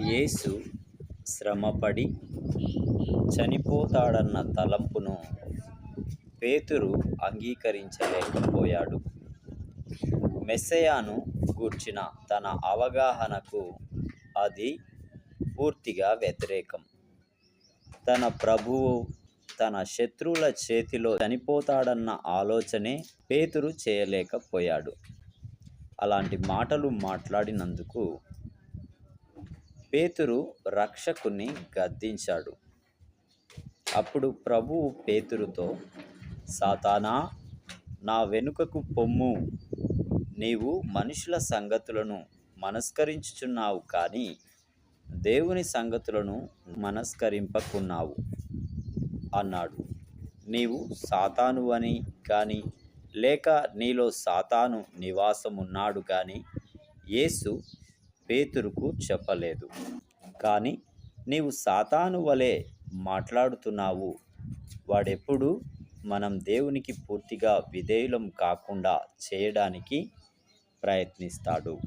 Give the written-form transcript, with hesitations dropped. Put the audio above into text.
యేసు శ్రమపడి చనిపోతాడన్న తలంపును పేతురు అంగీకరించలేకపోయాడు. మెస్సీయను గూర్చిన తన అవగాహనకు అది పూర్తిగా వ్యతిరేకం. తన ప్రభువు తన శత్రువుల చేతిలో చనిపోతాడన్న ఆలోచనే పేతురు చేయలేకపోయాడు. అలాంటి మాటలు మాట్లాడినందుకు పేతురు రక్షకుని గద్దించాడు. అప్పుడు ప్రభువు పేతురుతో, సాతానా, నా వెనుకకు పొమ్ము, నీవు మనుషుల సంగతులను మనస్కరించుచున్నావు కానీ దేవుని సంగతులను మనస్కరింపకున్నావు అన్నాడు. నీవు సాతానువని గాని లేక నీలో సాతాను నివాసమున్నాడు గాని యేసు పేతురుకు చెప్పలేదు. కానీ నీవు సాతాను వలె మాట్లాడుతున్నావు. వాడెప్పుడు మనం దేవునికి పూర్తిగా విధేయులం కాకుండా చేయడానికి ప్రయత్నిస్తాడు.